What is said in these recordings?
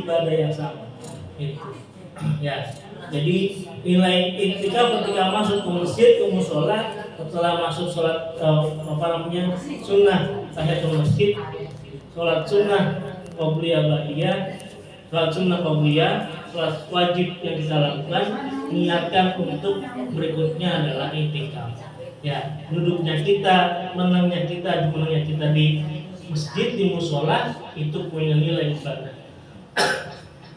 ibadah yang sama. Itu. Ya. Jadi nilai iktikaf ketika masuk ke masjid, ke musola, setelah masuk sholat sunnah tahiyatul masjid, sholat sunnah qobliyah ba'diyah, sholat sunnah qobliyah, sholat wajib yang kita lakukan, niatkan untuk berikutnya adalah iktikaf. Ya, duduknya kita, menangnya kita di masjid, di musola itu punya nilai ibadah.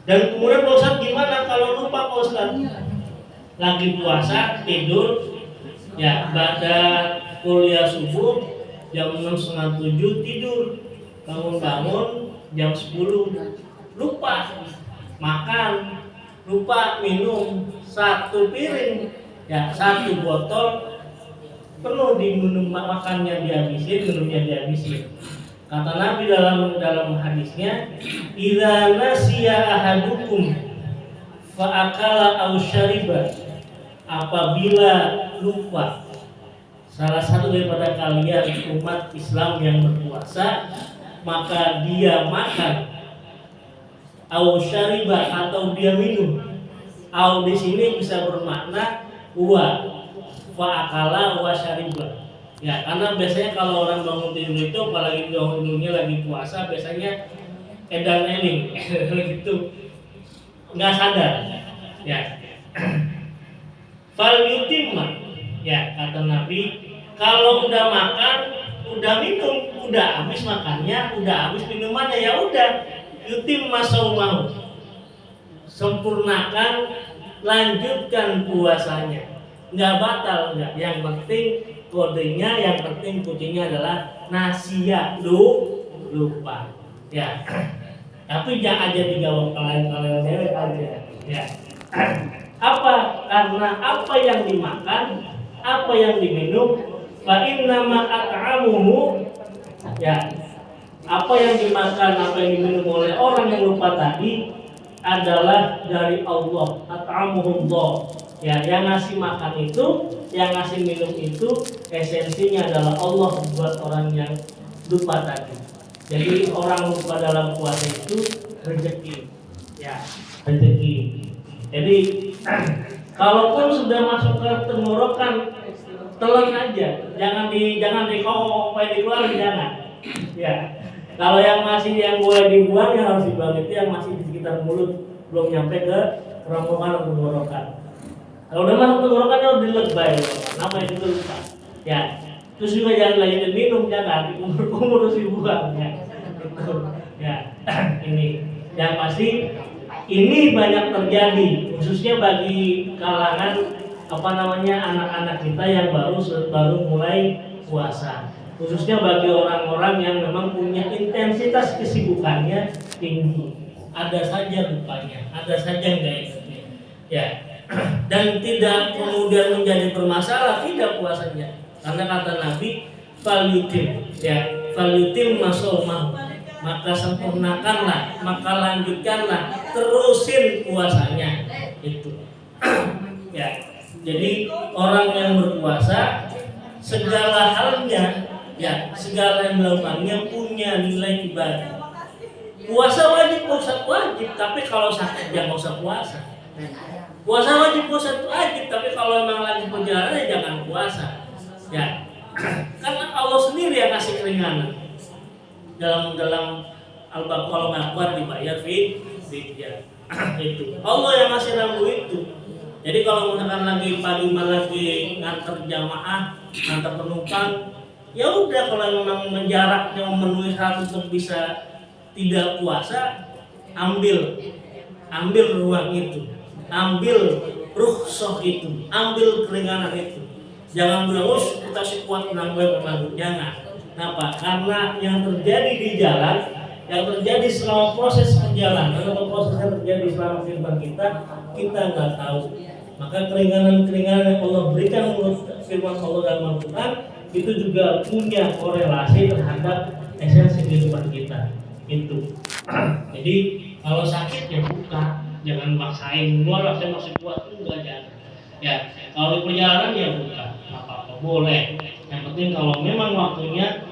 Dan kemudian Pak Ustadz gimana kalau lupa Pak Ustadz? Lagi puasa, tidur, ya pada kuliah subuh jam 6:30 tidur, bangun-bangun jam 10 lupa makan, lupa minum satu piring, ya satu botol penuh diminum, makannya dihabisin, minumnya dihabisin. Kata Nabi dalam hadisnya, idza nasiya ahadukum fa akala aw syariba, apabila lupa salah satu daripada kalian umat Islam yang berpuasa, maka dia makan, aw syariba atau dia minum. Aw di sini bisa bermakna wa, fa akala wa syariba. Ya, karena biasanya kalau orang bangun tidur itu, apalagi bangun tidurnya lagi puasa, biasanya edan eling gitu, nggak sadar. Ya, fal yutimma, ya kata Nabi, kalau udah makan, udah minum, udah habis makannya, udah habis minumannya, ya udah yutimma saumahu, sempurnakan, lanjutkan puasanya, nggak batal, nggak. Yang penting kodenya, yang penting kuncinya adalah nasiya, lupa. Ya. Tapi jangan aja digawang kalian cewek aja. Ya. Apa? Karena apa yang dimakan, apa yang diminum, fa innama at'amuhu, ya. Apa yang dimakan, apa yang diminum oleh orang yang lupa tadi adalah dari Allah, at'amuhullah. Ya, yang ngasih makan itu, yang ngasih minum itu esensinya adalah Allah buat orang yang lupa tadi. Jadi orang lupa dalam puasa itu rezeki. Ya, rezeki. Jadi kalaupun sudah masuk ke tenggorokan, telan aja. Jangan dikokok, dikeluarin, jangan. Ya. Kalau yang masih yang boleh dibuang yang harus dibuang itu yang masih di sekitar mulut, belum nyampe ke kerongkongan atau tenggorokan. Kalau udah masuk tenggorokan harus dilebay, nama itu lupa. Ya, terus juga jangan lanjutin minum, jangan umur harus dibuang. Ya, ya. Ini yang pasti ini banyak terjadi, khususnya bagi kalangan anak-anak kita yang baru mulai puasa. Khususnya bagi orang-orang yang memang punya intensitas kesibukannya tinggi. Ada saja lupanya, ada saja nggak ikutnya. Ya. Dan tidak kemudian menjadi bermasalah, tidak puasanya, karena kata Nabi falyutim, ya falyutim masomah, maka sempurnakanlah, maka lanjutkanlah, terusin puasanya itu. Ya, jadi orang yang berpuasa segala halnya, ya segala yang dilakukannya punya nilai ibadah. Puasa wajib, tapi kalau sakit jangan usah puasa. Puasa wajib, tapi kalau memang lagi perjalanan ya jangan puasa. Ya, karena Allah sendiri yang kasih keringanan. Dalam Al-Baqarah kalau nggak kuat dibayar fidyah. Itu Allah yang kasih rambu itu. Jadi kalau misalkan lagi pagi lagi nganter jamaah, nganter penumpang, ya udah kalau memang menjaraknya memenuhi syarat untuk bisa tidak puasa, ambil ruang itu. Ambil rukhsah itu, ambil keringanan itu. Jangan bilang, kita sih kuat menang gue, jangan. Kenapa? Karena yang terjadi di jalan, yang terjadi selama proses perjalanan, atau proses yang terjadi selama kehidupan kita nggak tahu. Maka keringanan yang Allah berikan menurut firman Allah dalam Al-Quran itu juga punya korelasi terhadap esensi kehidupan kita. Itu. Jadi kalau sakit ya buka. Jangan maksain, saya masih kuat enggak, jangan. Ya, kalau di perjalanan ya bukan apa-apa, boleh. Yang penting kalau memang waktunya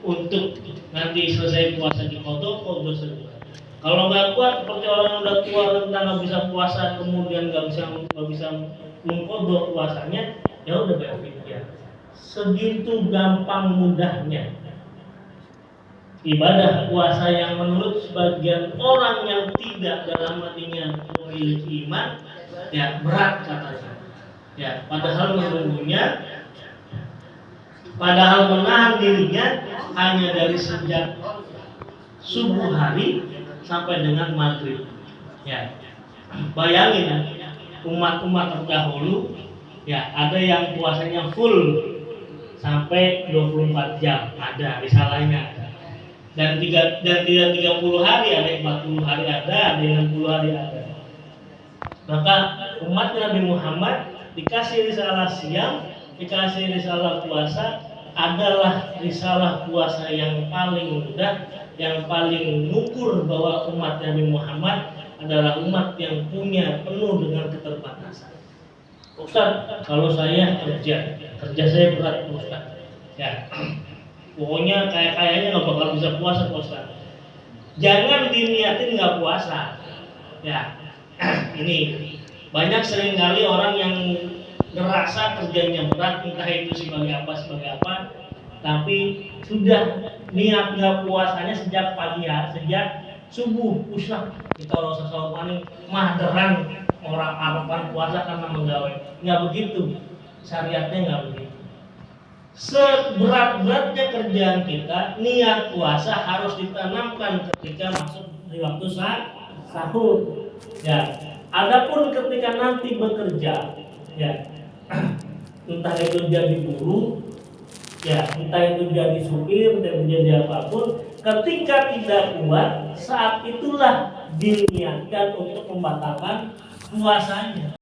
untuk nanti selesai puasa di kodok sedulur. Kalau nggak kuat seperti orang yang udah tua rentang nggak bisa puasa, kemudian nggak bisa mengkodok puasanya, ya udah berpikir. Segitu gampang mudahnya ibadah puasa yang menurut sebagian orang yang tidak dalam hatinya memiliki iman, ya berat katanya. Ya, padahal menahan dirinya hanya dari sejak subuh hari sampai dengan maghrib. Ya, bayangin umat-umat terdahulu, ya ada yang puasanya full sampai 24 jam, ada risalahnya ada. Dan tidak 30 hari, ada yang 40 hari ada yang 60 hari ada. Maka umat Nabi Muhammad dikasih risalah siang, dikasih risalah puasa, adalah risalah puasa yang paling mudah, yang paling mengukur bahwa umat Nabi Muhammad adalah umat yang punya penuh dengan keterbatasan. Ustaz, kalau saya kerja saya berat Ustaz. Ya, pokoknya kayaknya nggak bakal bisa puasa Ustaz. Jangan diniatin nggak puasa. Ya, ini banyak seringkali orang yang ngerasa kerjanya berat, entah itu sebagai apa, tapi sudah niat nggak puasanya sejak pagi ya, sejak subuh. Usah kita rasa sahur paling maderan orang Arapan puasa karena menggawe. Nggak begitu, syariatnya nggak begitu. Seberat-beratnya kerjaan kita, niat puasa harus ditanamkan ketika masuk di waktu sahur. Ya, adapun ketika nanti bekerja, ya entah itu jadi buruh, ya entah itu jadi supir, entah itu jadi apapun, ketika tidak kuat, saat itulah diniatkan untuk membatalkan puasanya.